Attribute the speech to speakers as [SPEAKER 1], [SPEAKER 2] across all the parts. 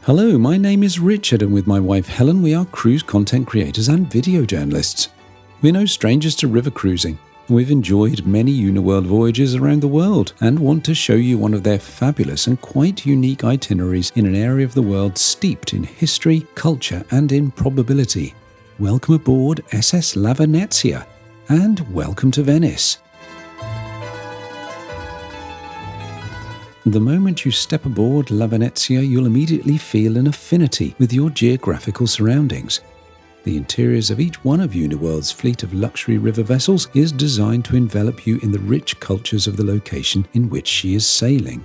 [SPEAKER 1] Hello, my name is Richard, and with my wife Helen we are cruise content creators and video journalists. We're no strangers to river cruising, and we've enjoyed many Uniworld voyages around the world and want to show you one of their fabulous and quite unique itineraries in an area of the world steeped in history, culture and improbability. Welcome aboard SS La Venezia, and welcome to Venice. The moment you step aboard La Venezia, you'll immediately feel an affinity with your geographical surroundings. The interiors of each one of Uniworld's fleet of luxury river vessels is designed to envelop you in the rich cultures of the location in which she is sailing.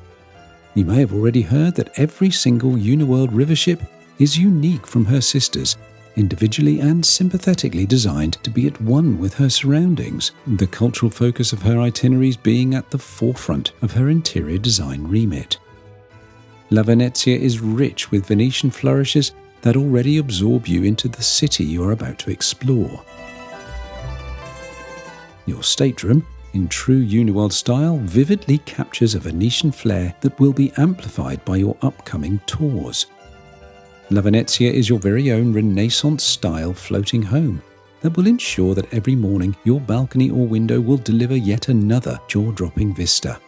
[SPEAKER 1] You may have already heard that every single Uniworld river ship is unique from her sisters, individually and sympathetically designed to be at one with her surroundings, the cultural focus of her itineraries being at the forefront of her interior design remit. La Venezia is rich with Venetian flourishes that already absorb you into the city you are about to explore. Your stateroom, in true Uniworld style, vividly captures a Venetian flair that will be amplified by your upcoming tours. La Venezia is your very own Renaissance-style floating home that will ensure that every morning your balcony or window will deliver yet another jaw-dropping vista.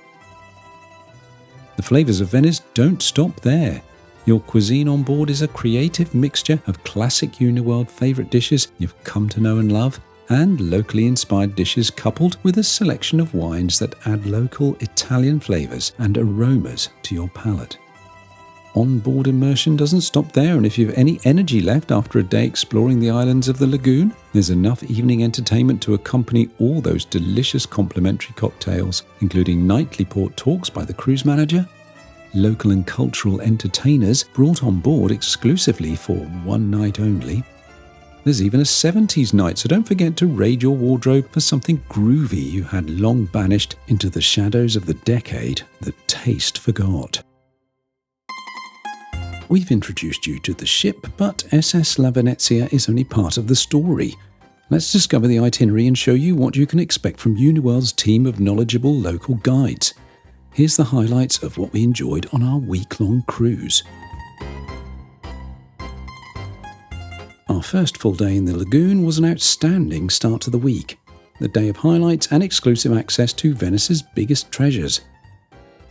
[SPEAKER 1] The flavours of Venice don't stop there. Your cuisine on board is a creative mixture of classic Uniworld favourite dishes you've come to know and love, and locally inspired dishes coupled with a selection of wines that add local Italian flavours and aromas to your palate. On-board immersion doesn't stop there, and if you have any energy left after a day exploring the islands of the lagoon, there's enough evening entertainment to accompany all those delicious complimentary cocktails, including nightly port talks by the cruise manager, local and cultural entertainers brought on board exclusively for one night only. There's even a 70s night, so don't forget to raid your wardrobe for something groovy you had long banished into the shadows of the decade that taste forgot. We've introduced you to the ship, but SS La Venezia is only part of the story. Let's discover the itinerary and show you what you can expect from Uniworld's team of knowledgeable local guides. Here's the highlights of what we enjoyed on our week-long cruise. Our first full day in the lagoon was an outstanding start to the week. The day of highlights and exclusive access to Venice's biggest treasures.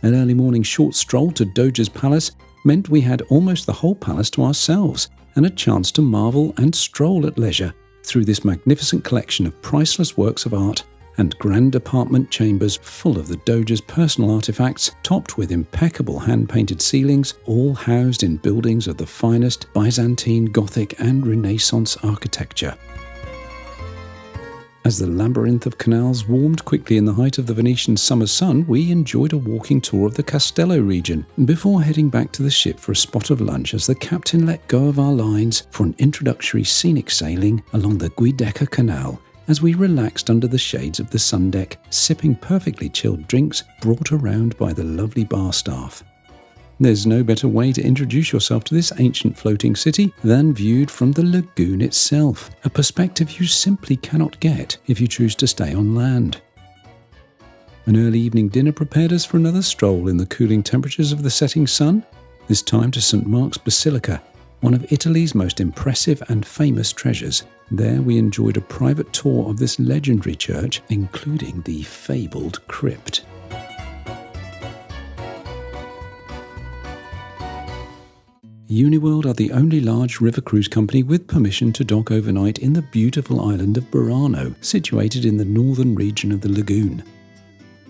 [SPEAKER 1] An early morning short stroll to Doge's Palace meant we had almost the whole palace to ourselves and a chance to marvel and stroll at leisure through this magnificent collection of priceless works of art and grand apartment chambers full of the Doge's personal artifacts, topped with impeccable hand-painted ceilings, all housed in buildings of the finest Byzantine, Gothic and Renaissance architecture. As the labyrinth of canals warmed quickly in the height of the Venetian summer sun, we enjoyed a walking tour of the Castello region before heading back to the ship for a spot of lunch as the captain let go of our lines for an introductory scenic sailing along the Giudecca Canal as we relaxed under the shades of the sun deck, sipping perfectly chilled drinks brought around by the lovely bar staff. There's no better way to introduce yourself to this ancient floating city than viewed from the lagoon itself, a perspective you simply cannot get if you choose to stay on land. An early evening dinner prepared us for another stroll in the cooling temperatures of the setting sun, this time to St. Mark's Basilica, one of Italy's most impressive and famous treasures. There we enjoyed a private tour of this legendary church, including the fabled crypt. Uniworld are the only large river cruise company with permission to dock overnight in the beautiful island of Burano, situated in the northern region of the lagoon.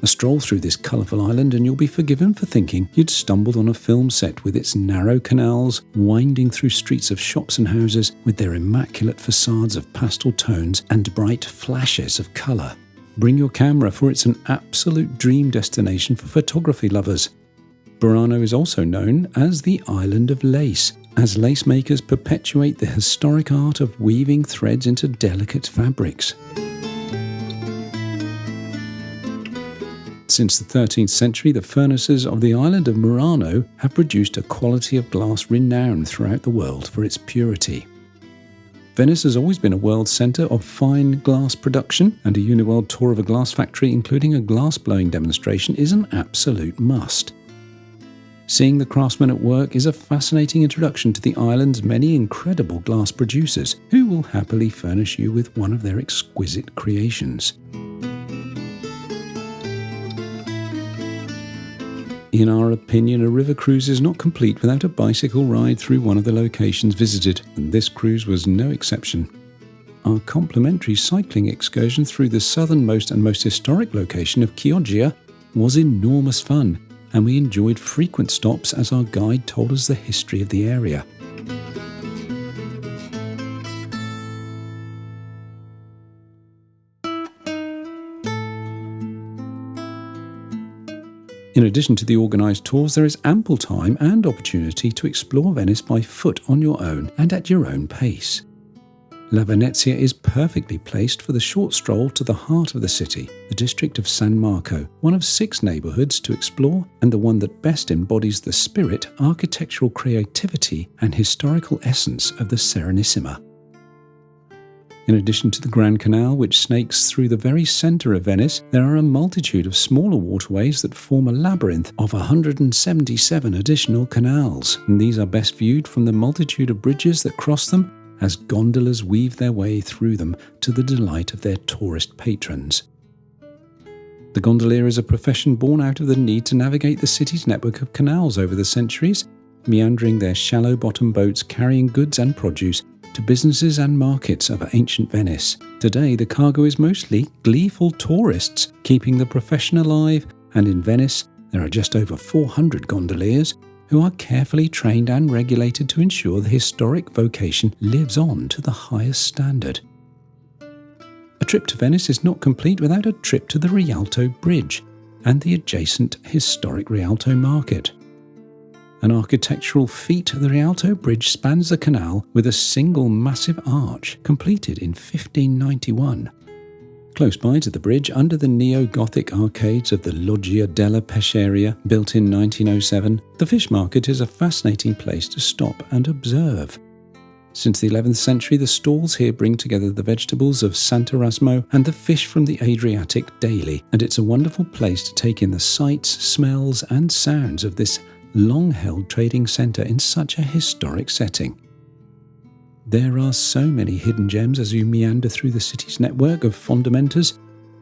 [SPEAKER 1] A stroll through this colourful island and you'll be forgiven for thinking you'd stumbled on a film set with its narrow canals, winding through streets of shops and houses with their immaculate facades of pastel tones and bright flashes of colour. Bring your camera, for it's an absolute dream destination for photography lovers. Burano is also known as the Island of Lace, as lace makers perpetuate the historic art of weaving threads into delicate fabrics. Since the 13th century, the furnaces of the island of Murano have produced a quality of glass renowned throughout the world for its purity. Venice has always been a world centre of fine glass production, and a Uniworld tour of a glass factory, including a glass blowing demonstration, is an absolute must. Seeing the craftsmen at work is a fascinating introduction to the island's many incredible glass producers, who will happily furnish you with one of their exquisite creations. In our opinion, a river cruise is not complete without a bicycle ride through one of the locations visited, and this cruise was no exception. Our complimentary cycling excursion through the southernmost and most historic location of Chioggia was enormous fun, and we enjoyed frequent stops as our guide told us the history of the area. In addition to the organised tours, there is ample time and opportunity to explore Venice by foot on your own and at your own pace. La Venezia is perfectly placed for the short stroll to the heart of the city, the district of San Marco, one of 6 neighbourhoods to explore and the one that best embodies the spirit, architectural creativity and historical essence of the Serenissima. In addition to the Grand Canal, which snakes through the very centre of Venice, there are a multitude of smaller waterways that form a labyrinth of 177 additional canals, and these are best viewed from the multitude of bridges that cross them as gondolas weave their way through them to the delight of their tourist patrons. The gondolier is a profession born out of the need to navigate the city's network of canals over the centuries, meandering their shallow-bottom boats carrying goods and produce to businesses and markets of ancient Venice. Today, the cargo is mostly gleeful tourists, keeping the profession alive, and in Venice, there are just over 400 gondoliers who are carefully trained and regulated to ensure the historic vocation lives on to the highest standard. A trip to Venice is not complete without a trip to the Rialto Bridge and the adjacent historic Rialto Market. An architectural feat, the Rialto Bridge spans the canal with a single massive arch completed in 1591. Close by to the bridge, under the neo-Gothic arcades of the Loggia della Pesceria, built in 1907, the fish market is a fascinating place to stop and observe. Since the 11th century, the stalls here bring together the vegetables of Sant'Erasmo and the fish from the Adriatic daily, and it's a wonderful place to take in the sights, smells and sounds of this long-held trading centre in such a historic setting. There are so many hidden gems as you meander through the city's network of fondamentas.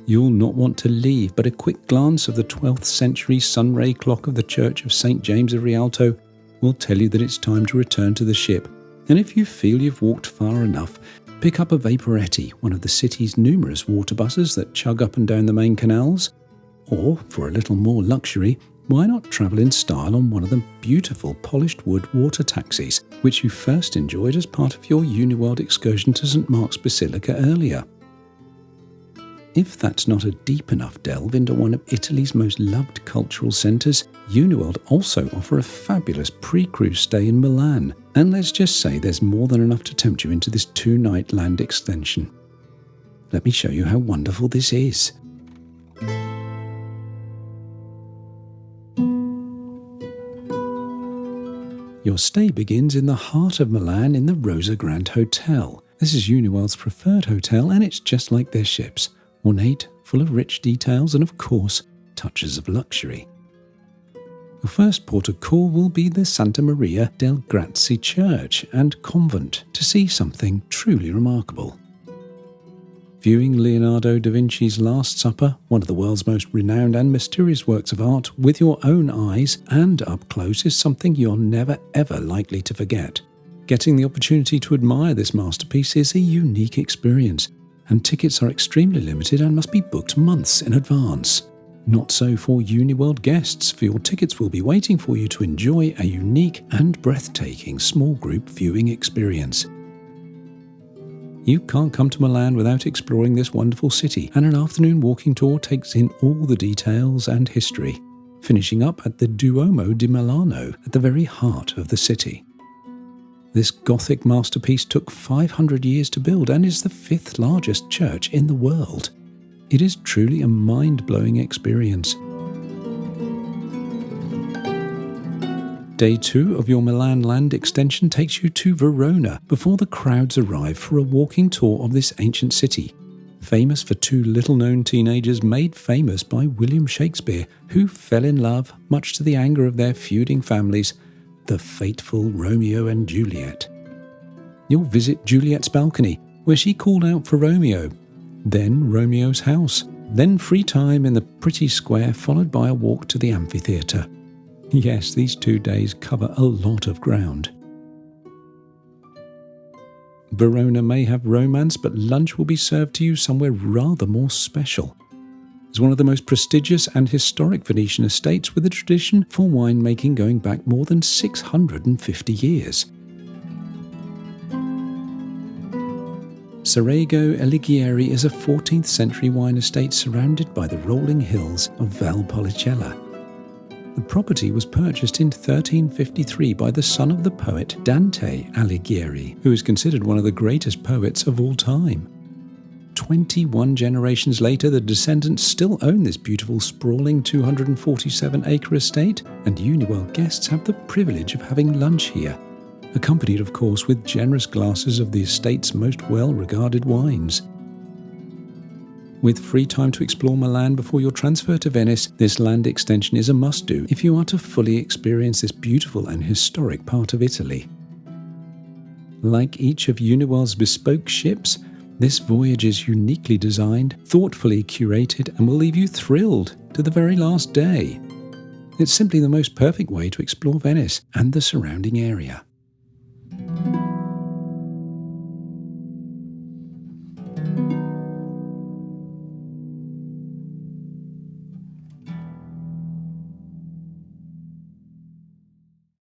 [SPEAKER 1] You'll not want to leave, but a quick glance of the 12th century sunray clock of the Church of St. James of Rialto will tell you that it's time to return to the ship. And if you feel you've walked far enough, pick up a Vaporetti, one of the city's numerous water buses that chug up and down the main canals. Or, for a little more luxury, why not travel in style on one of the beautiful polished wood water taxis, which you first enjoyed as part of your Uniworld excursion to St. Mark's Basilica earlier? If that's not a deep enough delve into one of Italy's most loved cultural centres, Uniworld also offer a fabulous pre-cruise stay in Milan, and let's just say there's more than enough to tempt you into this 2-night land extension. Let me show you how wonderful this is. Your stay begins in the heart of Milan in the Rosa Grande Hotel. This is Uniworld's preferred hotel, and it's just like their ships. Ornate, full of rich details and, of course, touches of luxury. Your first port of call will be the Santa Maria del Grazie Church and Convent to see something truly remarkable. Viewing Leonardo da Vinci's Last Supper, one of the world's most renowned and mysterious works of art, with your own eyes and up close is something you're never ever likely to forget. Getting the opportunity to admire this masterpiece is a unique experience, and tickets are extremely limited and must be booked months in advance. Not so for Uniworld guests, for your tickets will be waiting for you to enjoy a unique and breathtaking small group viewing experience. You can't come to Milan without exploring this wonderful city, and an afternoon walking tour takes in all the details and history, finishing up at the Duomo di Milano at the very heart of the city. This Gothic masterpiece took 500 years to build and is the 5th largest church in the world. It is truly a mind-blowing experience. Day 2 of your Milan land extension takes you to Verona before the crowds arrive for a walking tour of this ancient city. famous for two little-known teenagers made famous by William Shakespeare, who fell in love, much to the anger of their feuding families, the fateful Romeo and Juliet. You'll visit Juliet's balcony, where she called out for Romeo, then Romeo's house, then free time in the pretty square, followed by a walk to the amphitheatre. Yes, these 2 days cover a lot of ground. Verona may have romance, but lunch will be served to you somewhere rather more special. It's one of the most prestigious and historic Venetian estates with a tradition for winemaking going back more than 650 years. Serrego Alighieri is a 14th century wine estate surrounded by the rolling hills of Valpolicella. The property was purchased in 1353 by the son of the poet Dante Alighieri, who is considered one of the greatest poets of all time. 21 generations later, the descendants still own this beautiful, sprawling 247-acre estate, and Uniworld guests have the privilege of having lunch here, accompanied of course with generous glasses of the estate's most well-regarded wines. With free time to explore Milan before your transfer to Venice, this land extension is a must-do if you are to fully experience this beautiful and historic part of Italy. Like each of Uniworld's bespoke ships, this voyage is uniquely designed, thoughtfully curated, and will leave you thrilled to the very last day. It's simply the most perfect way to explore Venice and the surrounding area.